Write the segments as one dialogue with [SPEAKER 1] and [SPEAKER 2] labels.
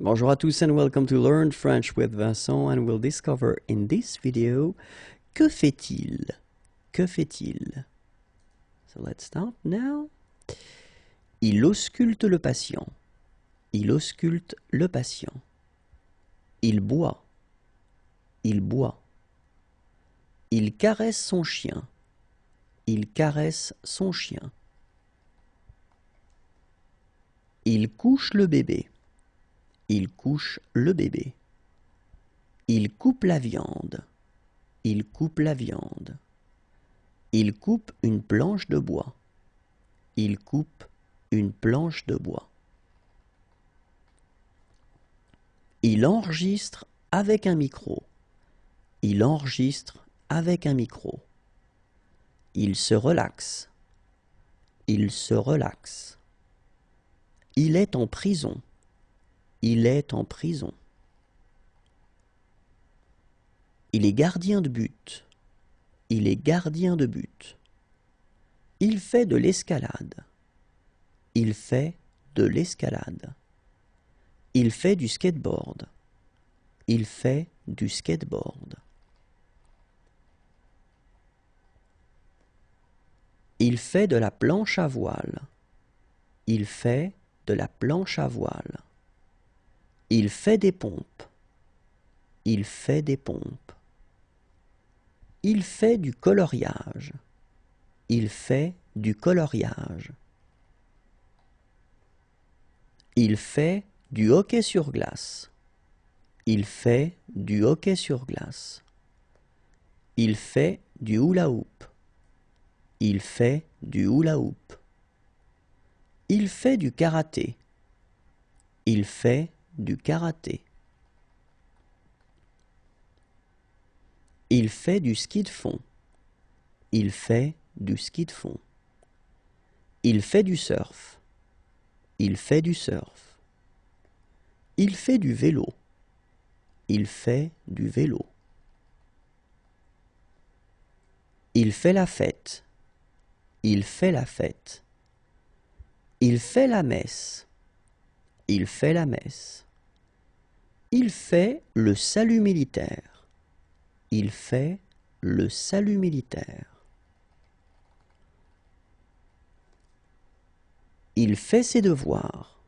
[SPEAKER 1] Bonjour à tous and welcome to Learn French with Vincent, and we'll discover in this video que fait-il? Que fait-il? So let's start now. Il ausculte le patient. Il ausculte le patient. Il boit. Il boit. Il caresse son chien. Il caresse son chien. Il couche le bébé. Il couche le bébé. Il coupe la viande. Il coupe la viande. Il coupe une planche de bois. Il coupe une planche de bois. Il enregistre avec un micro. Il enregistre avec un micro. Il se relaxe. Il se relaxe. Il est en prison. Il est en prison. Il est gardien de but. Il est gardien de but. Il fait de l'escalade. Il fait de l'escalade. Il fait du skateboard. Il fait du skateboard. Il fait de la planche à voile. Il fait de la planche à voile. Il fait des pompes. Il fait des pompes. Il fait du coloriage. Il fait du coloriage. Il fait du hockey sur glace. Il fait du hockey sur glace. Il fait du hula hoop. Il fait du hula hoop. Il fait du karaté. Il fait du karaté. Il fait du ski de fond. Il fait du ski de fond. Il fait du surf. Il fait du surf. Il fait du vélo. Il fait du vélo. Il fait la fête. Il fait la fête. Il fait la messe. Il fait la messe. Il fait le salut militaire. Il fait le salut militaire. Il fait ses devoirs.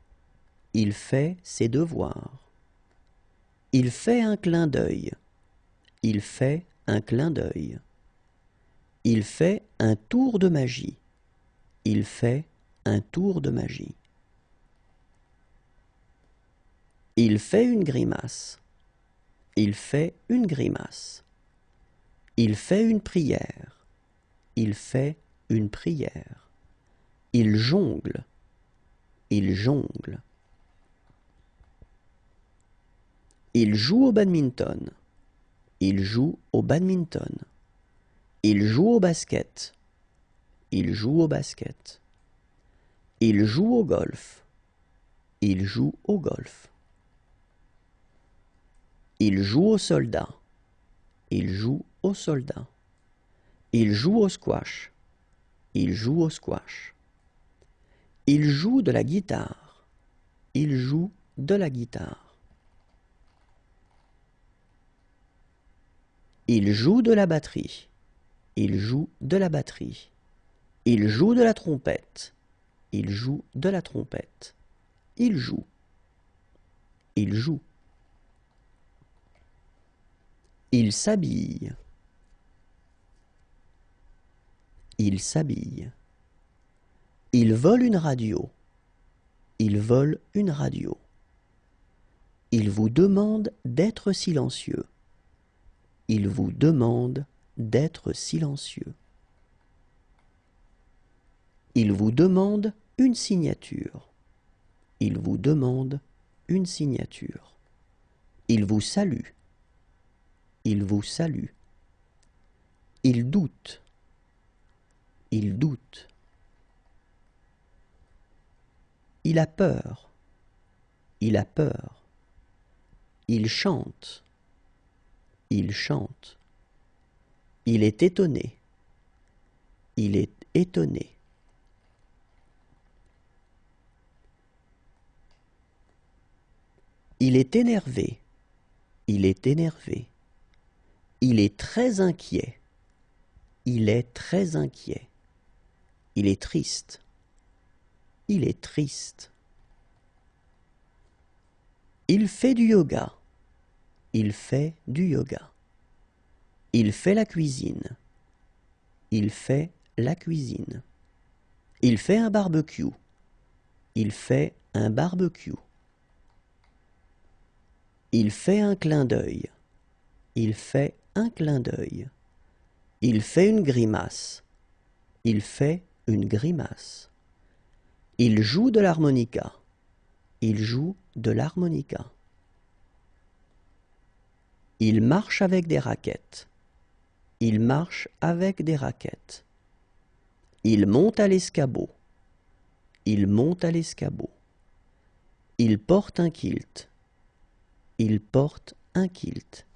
[SPEAKER 1] Il fait ses devoirs. Il fait un clin d'œil. Il fait un clin d'œil. Il fait un tour de magie. Il fait un tour de magie. Il fait une grimace. Il fait une grimace. Il fait une prière. Il fait une prière. Il jongle. Il jongle. Il joue au badminton. Il joue au badminton. Il joue au basket. Il joue au basket. Il joue au golf. Il joue au golf. Il joue au soldat. Il joue au soldat. Il joue au squash. Il joue au squash. Il joue de la guitare. Il joue de la guitare. Il joue de la batterie. Il joue de la batterie. Il joue de la trompette. Il joue de la trompette. Il joue. Il joue. Il s'habille. Il s'habille. Il vole une radio. Il vole une radio. Il vous demande d'être silencieux. Il vous demande d'être silencieux. Il vous demande une signature. Il vous demande une signature. Il vous salue. Il vous salue. Il doute. Il doute. Il a peur. Il a peur. Il chante. Il chante. Il est étonné. Il est étonné. Il est énervé. Il est énervé. Il est très inquiet. Il est très inquiet. Il est triste. Il est triste. Il fait du yoga. Il fait du yoga. Il fait la cuisine. Il fait la cuisine. Il fait un barbecue. Il fait un barbecue. Il fait un clin d'œil. Il fait un clin d'œil. Il fait une grimace. Il fait une grimace. Il joue de l'harmonica. Il joue de l'harmonica. Il marche avec des raquettes. Il marche avec des raquettes. Il monte à l'escabeau. Il monte à l'escabeau. Il porte un kilt. Il porte un kilt.